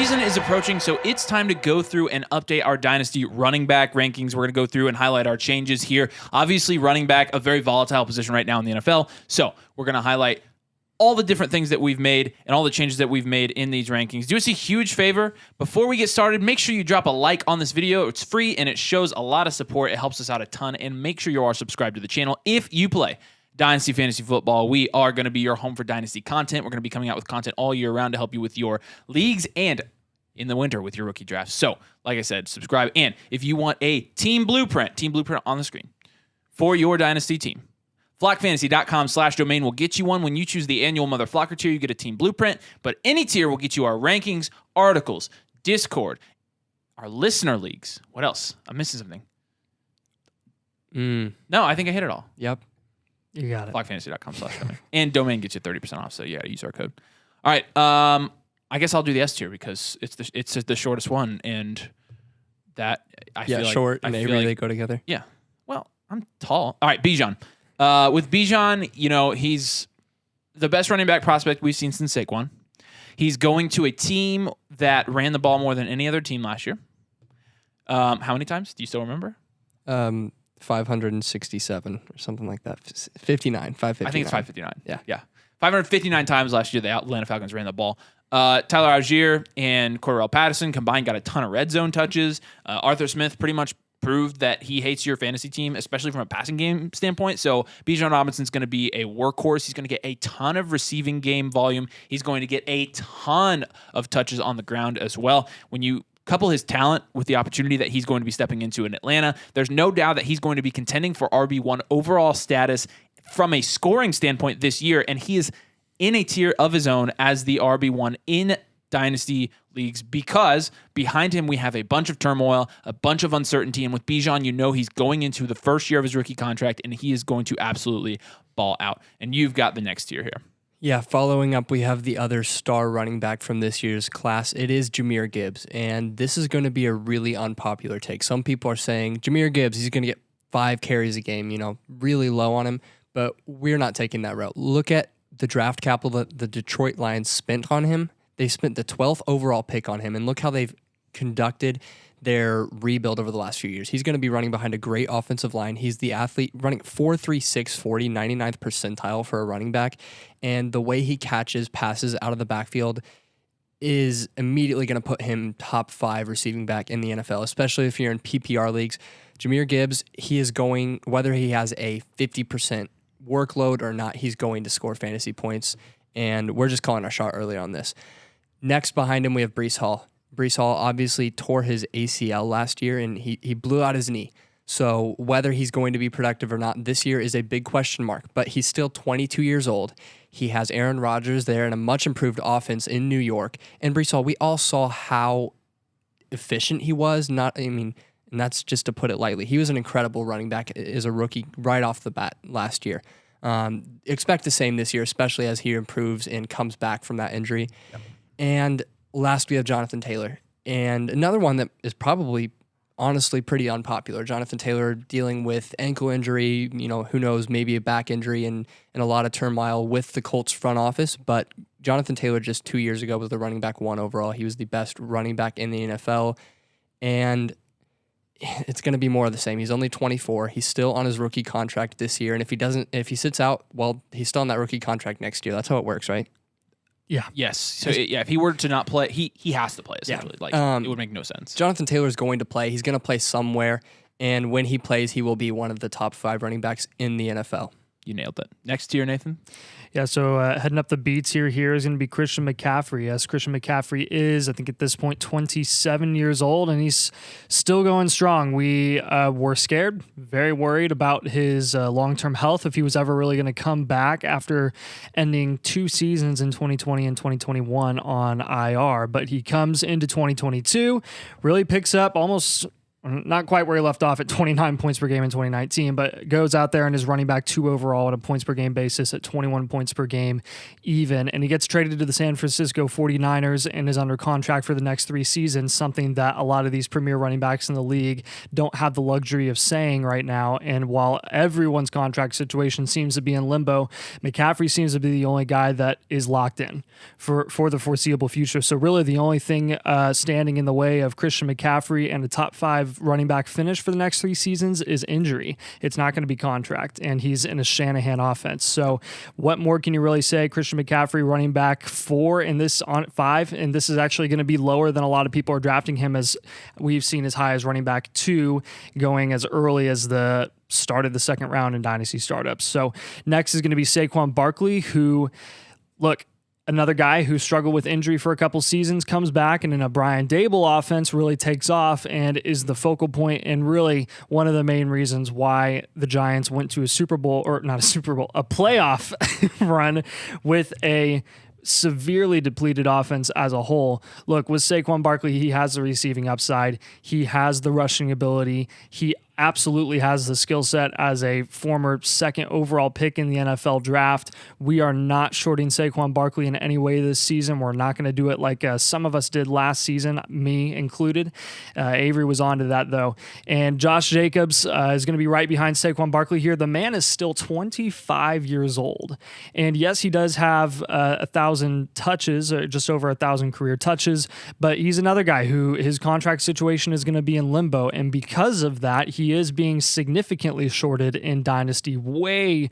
season is approaching, so it's time to go through and update our Dynasty running back rankings. We're going to go through and highlight our changes here. Obviously, running back, a very volatile position right now in the NFL. So we're going to highlight all the different things that we've made and all the changes that we've made in these rankings. Do us a huge favor. Before we get started, make sure you drop a like on this video. It's free, and it shows a lot of support. It helps us out a ton, and make sure you are subscribed to the channel if you play Dynasty Fantasy Football. We are going to be your home for Dynasty content. We're going to be coming out with content all year round to help you with your leagues and in the winter with your rookie drafts. So, like I said, subscribe. And if you want a team blueprint on the screen for your Dynasty team, flockfantasy.com/domain will get you one. When you choose the annual Mother Flocker tier, you get a team blueprint. But any tier will get you our rankings, articles, Discord, our listener leagues. What else? I'm missing something. No, I think I hit it all. Yep. You got it. Flockfantasy.com/domain. And domain gets you 30% off, so you got to use our code. All right. I guess I'll do the S tier because it's the shortest one, and that I feel like short and Avery, they go together. Yeah. Well, I'm tall. All right, Bijan. With Bijan, he's the best running back prospect we've seen since Saquon. He's going to a team that ran the ball more than any other team last year. How many times? Do you still remember? 567 or something like that. 559. I think it's 559. Yeah. 559 times last year the Atlanta Falcons ran the ball. Tyler Algier and Cordarrelle Patterson combined got a ton of red zone touches. Arthur Smith pretty much proved that he hates your fantasy team, especially from a passing game standpoint. So Bijan Robinson's going to be a workhorse. He's going to get a ton of receiving game volume. He's going to get a ton of touches on the ground as well. When you couple his talent with the opportunity that he's going to be stepping into in Atlanta, there's no doubt that he's going to be contending for RB1 overall status from a scoring standpoint this year, and he is in a tier of his own as the RB1 in Dynasty leagues because behind him we have a bunch of turmoil, a bunch of uncertainty, and with Bijan, he's going into the first year of his rookie contract, and he is going to absolutely ball out. And you've got the next tier here. Yeah, following up, we have the other star running back from this year's class. It is Jahmyr Gibbs, and this is going to be a really unpopular take. Some people are saying, Jahmyr Gibbs, he's going to get 5 carries a game, really low on him, but we're not taking that route. Look at the draft capital that the Detroit Lions spent on him. They spent the 12th overall pick on him, and look how they've conducted their rebuild over the last few years. He's going to be running behind a great offensive line. He's the athlete running 4.36 40, 99th percentile for a running back. And the way he catches passes out of the backfield is immediately going to put him top 5 receiving back in the NFL, especially if you're in PPR leagues. Jahmyr Gibbs, he is going, whether he has a 50% workload or not, he's going to score fantasy points. And we're just calling our shot early on this. Next behind him, we have Breece Hall. Breece Hall obviously tore his ACL last year, and he blew out his knee. So whether he's going to be productive or not this year is a big question mark, but he's still 22 years old. He has Aaron Rodgers there and a much improved offense in New York. And Breece Hall, we all saw how efficient he was. And that's just to put it lightly. He was an incredible running back as a rookie right off the bat last year. Expect the same this year, especially as he improves and comes back from that injury. Yep. And last, we have Jonathan Taylor. And another one that is probably, honestly, pretty unpopular. Jonathan Taylor dealing with ankle injury, who knows, maybe a back injury and a lot of turmoil with the Colts front office. But Jonathan Taylor just 2 years ago was the running back 1 overall. He was the best running back in the NFL. And it's going to be more of the same. He's only 24. He's still on his rookie contract this year. And if he sits out, well, he's still on that rookie contract next year. That's how it works, right? Yeah. Yes. So if he were to not play, he has to play essentially. Yeah. It would make no sense. Jonathan Taylor is going to play. He's going to play somewhere, and when he plays, he will be one of the top 5 running backs in the NFL. You nailed it. Next tier, Nathan. Yeah, so heading up the B tier here is going to be Christian McCaffrey. Yes, Christian McCaffrey is, I think at this point, 27 years old, and he's still going strong. We were scared, very worried about his long-term health, if he was ever really going to come back after ending 2 seasons in 2020 and 2021 on IR. But he comes into 2022, really picks up almost not quite where he left off at 29 points per game in 2019, but goes out there and is running back 2 overall on a points per game basis at 21 points per game even. And he gets traded to the San Francisco 49ers and is under contract for the next 3 seasons, something that a lot of these premier running backs in the league don't have the luxury of saying right now. And while everyone's contract situation seems to be in limbo, McCaffrey seems to be the only guy that is locked in for the foreseeable future. So really the only thing standing in the way of Christian McCaffrey and a top 5 running back finish for the next 3 seasons is injury. It's not going to be contract, and he's in a Shanahan offense. So what more can you really say? Christian McCaffrey running back 4 in this on 5, and this is actually going to be lower than a lot of people are drafting him, as we've seen as high as running back 2 going as early as the start of the second round in Dynasty startups. So next is going to be Saquon Barkley, who, look, another guy who struggled with injury for a couple seasons, comes back and in a Brian Dable offense really takes off and is the focal point and really one of the main reasons why the Giants went to a Super Bowl, or not a Super Bowl, a playoff run with a severely depleted offense as a whole. Look, with Saquon Barkley, he has the receiving upside. He has the rushing ability. He absolutely has the skill set as a former second overall pick in the NFL draft. We are not shorting Saquon Barkley in any way this season. We're not going to do it like some of us did last season, me included. Avery was on to that, though. And Josh Jacobs is going to be right behind Saquon Barkley here. The man is still 25 years old. And yes, he does have 1,000 touches, or just over 1,000 career touches, but he's another guy who his contract situation is going to be in limbo. And because of that, he is being significantly shorted in Dynasty, way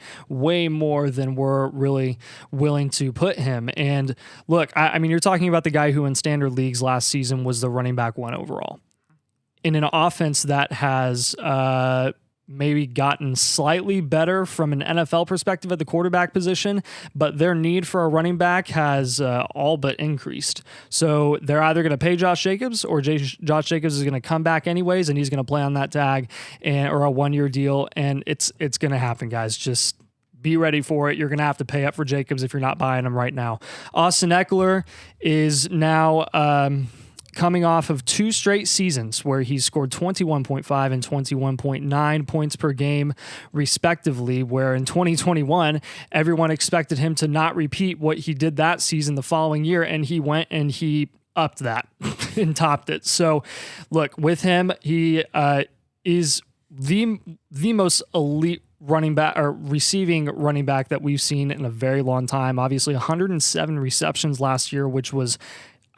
more than we're really willing to put him. And look, I mean, you're talking about the guy who in standard leagues last season was the running back 1 overall. In an offense that has maybe gotten slightly better from an NFL perspective at the quarterback position, but their need for a running back has all but increased. So they're either going to pay Josh Jacobs, or Josh Jacobs is going to come back anyways, and he's going to play on that tag or a 1-year deal, and it's going to happen, guys. Just be ready for it. You're going to have to pay up for Jacobs if you're not buying him right now. Austin Eckler is now coming off of 2 straight seasons where he scored 21.5 and 21.9 points per game, respectively, where in 2021, everyone expected him to not repeat what he did that season the following year, and he went and he upped that and topped it. So, look, with him, he is the most elite running back or receiving running back that we've seen in a very long time. Obviously, 107 receptions last year, which was,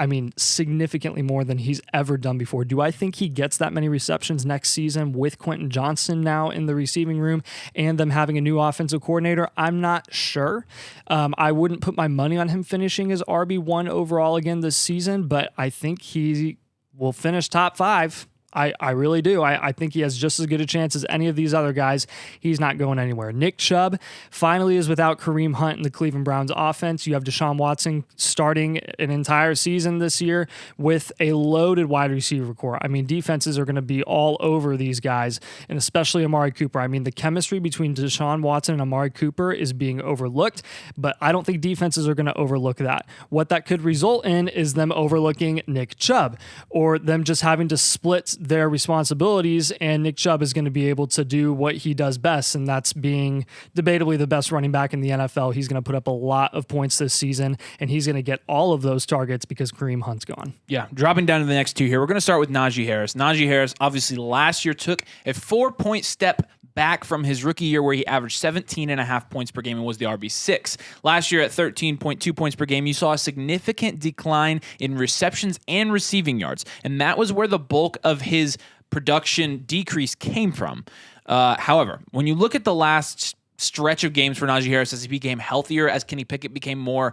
I mean, significantly more than he's ever done before. Do I think he gets that many receptions next season with Quentin Johnson now in the receiving room and them having a new offensive coordinator? I'm not sure. I wouldn't put my money on him finishing as RB1 overall again this season, but I think he will finish top 5. I really do. I think he has just as good a chance as any of these other guys. He's not going anywhere. Nick Chubb finally is without Kareem Hunt in the Cleveland Browns offense. You have Deshaun Watson starting an entire season this year with a loaded wide receiver core. I mean, defenses are going to be all over these guys, and especially Amari Cooper. I mean, the chemistry between Deshaun Watson and Amari Cooper is being overlooked, but I don't think defenses are going to overlook that. What that could result in is them overlooking Nick Chubb, or them just having to split their responsibilities, and Nick Chubb is going to be able to do what he does best, and that's being debatably the best running back in the NFL. He's going to put up a lot of points this season, and he's going to get all of those targets because Kareem Hunt's gone. Yeah, dropping down to the next 2 here. We're going to start with Najee Harris. Najee Harris, obviously, last year took a 4-point step back from his rookie year where he averaged 17.5 points per game and was the RB6. Last year at 13.2 points per game, you saw a significant decline in receptions and receiving yards, and that was where the bulk of his production decrease came from. However, when you look at the last stretch of games for Najee Harris as he became healthier, as Kenny Pickett became more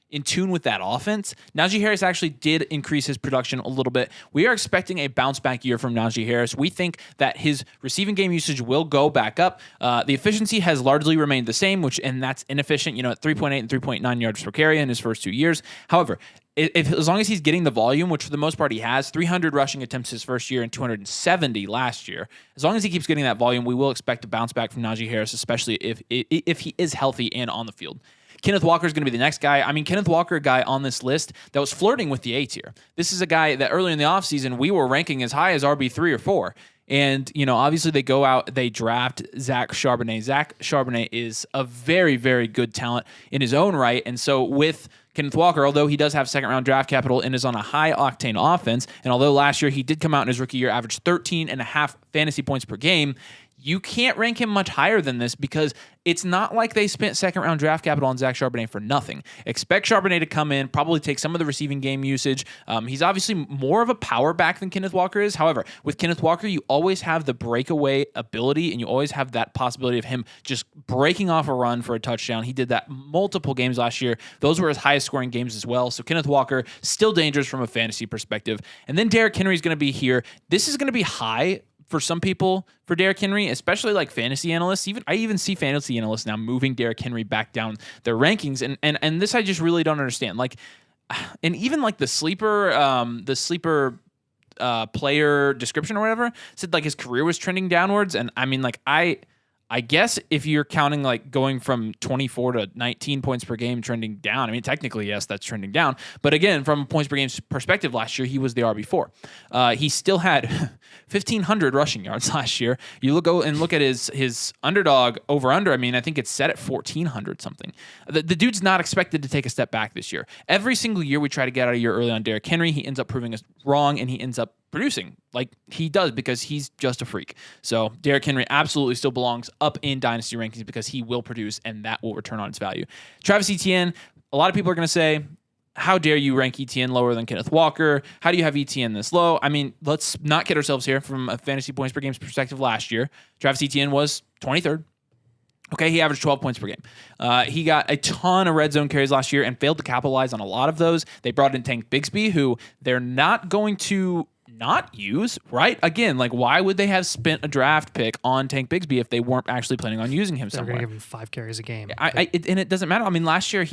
in tune with that offense, Najee Harris actually did increase his production a little bit. We are expecting a bounce back year from Najee Harris. We think that his receiving game usage will go back up. The efficiency has largely remained the same, and that's inefficient, at 3.8 and 3.9 yards per carry in his first 2 years. However, as long as he's getting the volume, which for the most part he has, 300 rushing attempts his first year and 270 last year. As long as he keeps getting that volume, we will expect a bounce back from Najee Harris, especially if he is healthy and on the field. Kenneth Walker is going to be the next guy. I mean, Kenneth Walker, a guy on this list that was flirting with the A tier. This is a guy that early in the offseason we were ranking as high as RB3 or 4. And, obviously they go out, they draft Zach Charbonnet. Zach Charbonnet is a very, very good talent in his own right. And so with Kenneth Walker, although he does have second-round draft capital and is on a high-octane offense, and although last year he did come out in his rookie year, averaged 13.5 fantasy points per game, you can't rank him much higher than this because it's not like they spent second-round draft capital on Zach Charbonnet for nothing. Expect Charbonnet to come in, probably take some of the receiving game usage. He's obviously more of a power back than Kenneth Walker is. However, with Kenneth Walker, you always have the breakaway ability, and you always have that possibility of him just breaking off a run for a touchdown. He did that multiple games last year. Those were his highest-scoring games as well. So Kenneth Walker, still dangerous from a fantasy perspective. And then Derrick Henry is going to be here. This is going to be high for some people for Derrick Henry, especially like fantasy analysts. I even see fantasy analysts now moving Derrick Henry back down their rankings, and this I just really don't understand. Like, and even like the sleeper player description or whatever said like his career was trending downwards, and I mean like I guess if you're counting like going from 24 to 19 points per game trending down, I mean, technically, yes, that's trending down. But again, from a points per game perspective, last year, he was the RB4. He still had 1,500 rushing yards last year. You go and look at his underdog over-under. I mean, I think it's set at 1,400 something. The dude's not expected to take a step back this year. Every single year we try to get out a year early on Derrick Henry, he ends up proving us wrong, and he ends up producing like he does because he's just a freak. So Derrick Henry absolutely still belongs up in Dynasty rankings because he will produce and that will return on its value. Travis Etienne, a lot of people are going to say, how dare you rank Etienne lower than Kenneth Walker? How do you have Etienne this low? I mean, let's not kid ourselves here. From a fantasy points per game perspective last year, Travis Etienne was 23rd. Okay, he averaged 12 points per game. He got a ton of red zone carries last year and failed to capitalize on a lot of those. They brought in Tank Bigsby, who they're not going to not use, right? Again, like why would they have spent a draft pick on Tank Bigsby if they weren't actually planning on using him They're somewhere? going to give him 5 carries a game. And it doesn't matter. I mean, last year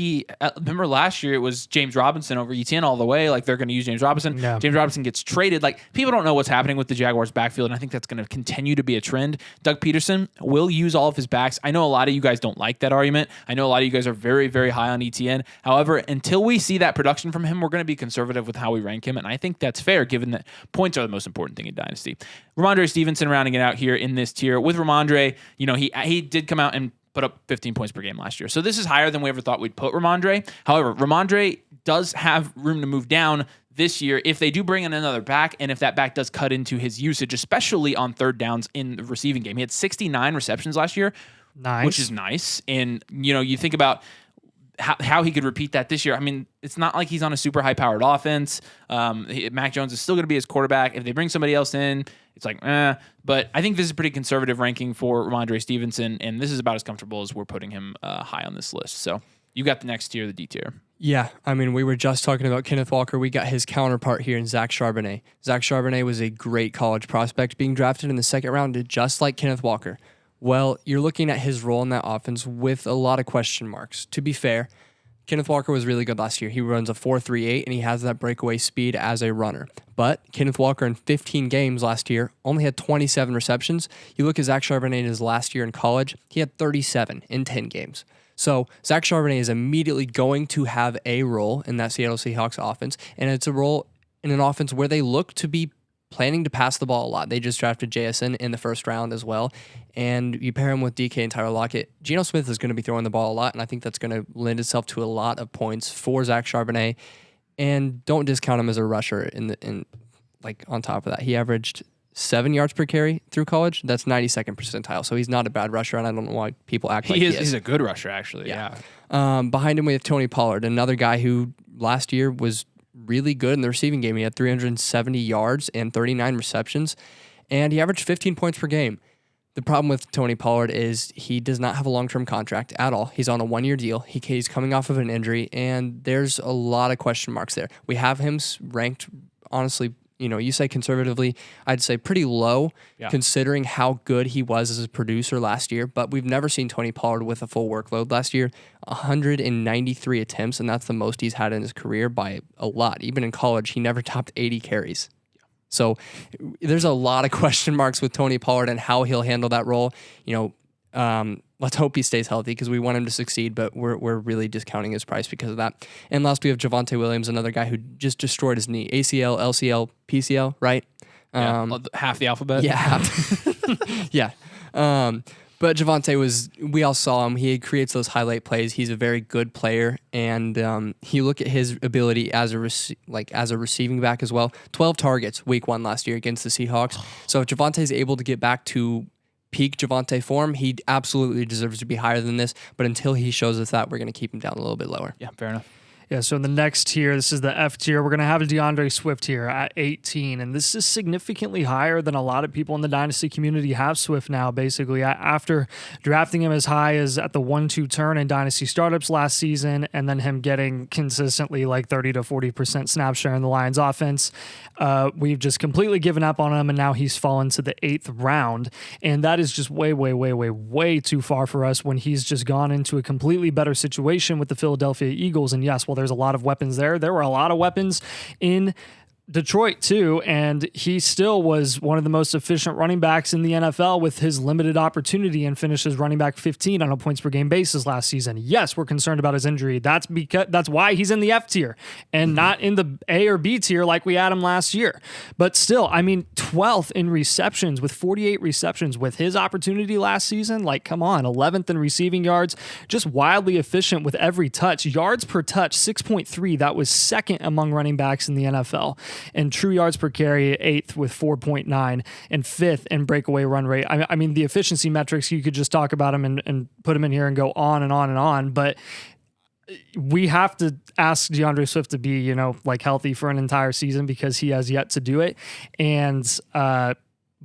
remember last year it was James Robinson over Etienne all the way. Like they're going to use James Robinson. Yeah. James Robinson gets traded. Like people don't know what's happening with the Jaguars backfield, and I think that's going to continue to be a trend. Doug Peterson will use all of his backs. I know a lot of you guys don't like that argument. I know a lot of you guys are very, very high on Etienne. However, until we see that production from him, we're going to be conservative with how we rank him, and I think that's fair given that points are the most important thing in Dynasty. Ramondre Stevenson rounding it out here in this tier. With Ramondre, he did come out and put up 15 points per game last year. So this is higher than we ever thought we'd put Ramondre. However, Ramondre does have room to move down this year if they do bring in another back and if that back does cut into his usage, especially on third downs in the receiving game. He had 69 receptions last year, which is nice. And, you think about how he could repeat that this year. I mean, it's not like he's on a super high-powered offense. Mac Jones is still going to be his quarterback. If they bring somebody else in, it's like, But I think this is a pretty conservative ranking for Ramondre Stevenson, and this is about as comfortable as we're putting him high on this list. So you got the next tier, the D tier. Yeah, I mean, we were just talking about Kenneth Walker. We got his counterpart here in Zach Charbonnet. Zach Charbonnet was a great college prospect being drafted in the second round, just like Kenneth Walker. Well, you're looking at his role in that offense with a lot of question marks. To be fair, Kenneth Walker was really good last year. He runs a 4.38, and he has that breakaway speed as a runner. But Kenneth Walker in 15 games last year only had 27 receptions. You look at Zach Charbonnet in his last year in college, he had 37 in 10 games. So Zach Charbonnet is immediately going to have a role in that Seattle Seahawks offense, and it's a role in an offense where they look to be planning to pass the ball a lot. They just drafted JSN in the first round as well. And you pair him with DK and Tyler Lockett, Geno Smith is going to be throwing the ball a lot, and I think that's going to lend itself to a lot of points for Zach Charbonnet. And don't discount him as a rusher on top of that. He averaged 7 yards per carry through college. That's 92nd percentile. So he's not a bad rusher, and I don't know why people act like he is. He's a good rusher, actually. Yeah. Behind him we have Tony Pollard, another guy who last year was really good in the receiving game. He had 370 yards and 39 receptions, and he averaged 15 points per game. The problem with Tony Pollard is he does not have a long-term contract at all. He's on a one-year deal. He's coming off of an injury, and there's a lot of question marks there. We have him ranked, honestly, you say conservatively, I'd say pretty low, considering how good he was as a producer last year. But we've never seen Tony Pollard with a full workload last year. 193 attempts, and that's the most he's had in his career by a lot. Even in college, he never topped 80 carries. So there's a lot of question marks with Tony Pollard and how he'll handle that role. Let's hope he stays healthy because we want him to succeed, but we're really discounting his price because of that. And last, we have Javonte Williams, another guy who just destroyed his knee. ACL, LCL, PCL, right? Half the alphabet. Yeah. Yeah. But Javonte we all saw him. He creates those highlight plays. He's a very good player. And you look at his ability as a receiving back as well. 12 targets week 1 last year against the Seahawks. So if Javonte is able to get back to peak Javonte form, he absolutely deserves to be higher than this. But until he shows us that, we're going to keep him down a little bit lower. Yeah, fair enough. Yeah, so in the next tier, this is the F tier, we're going to have a DeAndre Swift here at 18, and this is significantly higher than a lot of people in the Dynasty community have Swift now, basically. After drafting him as high as at the 1-2 turn in Dynasty startups last season, and then him getting consistently like 30 to 40% snap share in the Lions offense, we've just completely given up on him, and now he's fallen to the 8th round, and that is just way too far for us when he's just gone into a completely better situation with the Philadelphia Eagles. And yes, well, there's a lot of weapons there. There were a lot of weapons in Detroit too, and he still was one of the most efficient running backs in the NFL with his limited opportunity and finished as running back 15 on a points per game basis last season. Yes, we're concerned about his injury. That's why he's in the F tier and not in the A or B tier like we had him last year. But still, I mean, 12th in receptions with 48 receptions with his opportunity last season. Like, come on, 11th in receiving yards, just wildly efficient with every touch. Yards per touch, 6.3. That was second among running backs in the NFL. And true yards per carry, 8th with 4.9, and 5th in breakaway run rate. I mean, the efficiency metrics, you could just talk about them and put them in here and go on and on and on, but we have to ask DeAndre Swift to be, like healthy for an entire season because he has yet to do it. And,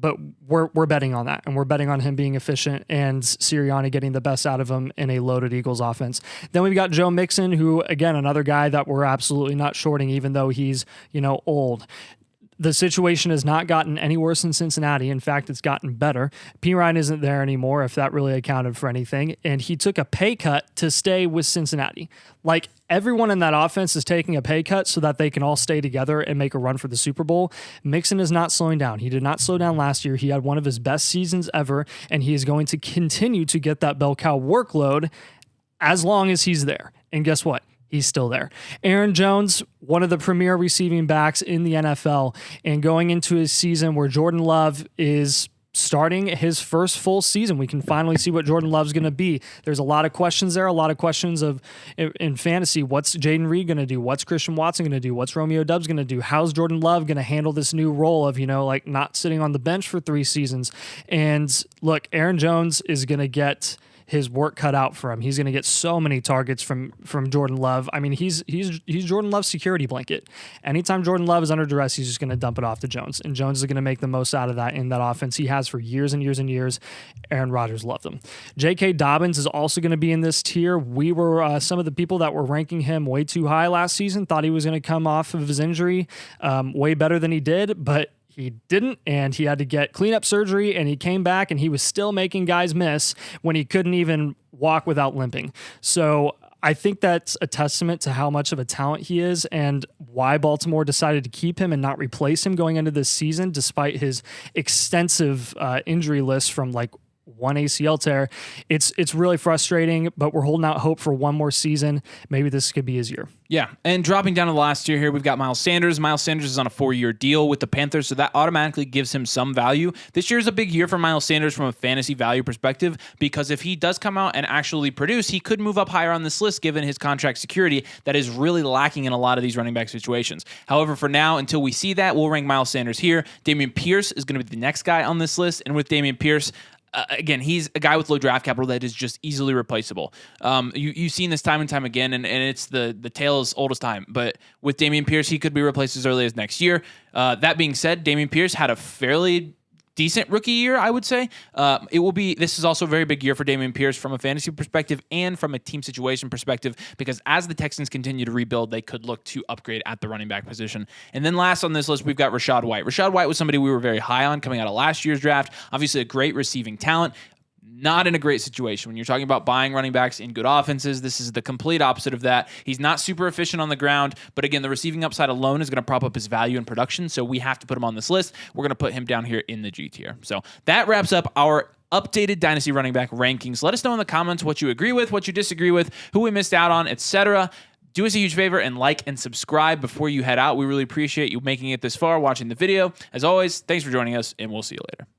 but we're betting on that, and we're betting on him being efficient and Sirianni getting the best out of him in a loaded Eagles offense. Then we've got Joe Mixon, who, again, another guy that we're absolutely not shorting, even though he's, old. The situation has not gotten any worse in Cincinnati. In fact, it's gotten better. P. Ryan isn't there anymore, if that really accounted for anything. And he took a pay cut to stay with Cincinnati. Like, everyone in that offense is taking a pay cut so that they can all stay together and make a run for the Super Bowl. Mixon is not slowing down. He did not slow down last year. He had one of his best seasons ever, and he is going to continue to get that bell cow workload as long as he's there. And guess what? He's still there. Aaron Jones, one of the premier receiving backs in the NFL, and going into his season where Jordan Love is starting his first full season. We can finally see what Jordan Love's going to be. There's a lot of questions there, a lot of questions in fantasy. What's Jaden Reed going to do? What's Christian Watson going to do? What's Romeo Doubs going to do? How's Jordan Love going to handle this new role of, like not sitting on the bench for 3 seasons? And look, Aaron Jones is going to get his work cut out for him. He's going to get so many targets from Jordan Love. I mean, he's Jordan Love's security blanket. Anytime Jordan Love is under duress, he's just going to dump it off to Jones, and Jones is going to make the most out of that in that offense. He has for years and years and years. Aaron Rodgers loved him. J.K. Dobbins is also going to be in this tier. We were some of the people that were ranking him way too high last season, thought he was going to come off of his injury way better than he did, but he didn't, and he had to get cleanup surgery, and he came back, and he was still making guys miss when he couldn't even walk without limping. So I think that's a testament to how much of a talent he is and why Baltimore decided to keep him and not replace him going into this season, despite his extensive injury list from like one ACL tear. It's really frustrating, but we're holding out hope for one more season. Maybe this could be his year. Yeah, and dropping down to the last year here, we've got Miles Sanders. Miles Sanders is on a 4-year deal with the Panthers, so that automatically gives him some value. This year is a big year for Miles Sanders from a fantasy value perspective, because if he does come out and actually produce, he could move up higher on this list given his contract security that is really lacking in a lot of these running back situations. However, for now, until we see that, we'll rank Miles Sanders here. Dameon Pierce is going to be the next guy on this list, and with Dameon Pierce, again, he's a guy with low draft capital that is just easily replaceable. You've seen this time and time again, and it's the tale as old as time. But with Dameon Pierce, he could be replaced as early as next year. That being said, Dameon Pierce had a fairly decent rookie year, I would say. This is also a very big year for Dameon Pierce from a fantasy perspective and from a team situation perspective, because as the Texans continue to rebuild, they could look to upgrade at the running back position. And then last on this list, we've got Rachaad White. Rachaad White was somebody we were very high on coming out of last year's draft. Obviously a great receiving talent. Not in a great situation. When you're talking about buying running backs in good offenses, this is the complete opposite of that. He's not super efficient on the ground, but again, the receiving upside alone is going to prop up his value in production, so we have to put him on this list. We're going to put him down here in the G tier. So that wraps up our updated Dynasty running back rankings. Let us know in the comments what you agree with, what you disagree with, who we missed out on, etc. Do us a huge favor and like and subscribe before you head out. We really appreciate you making it this far, watching the video. As always, thanks for joining us, and we'll see you later.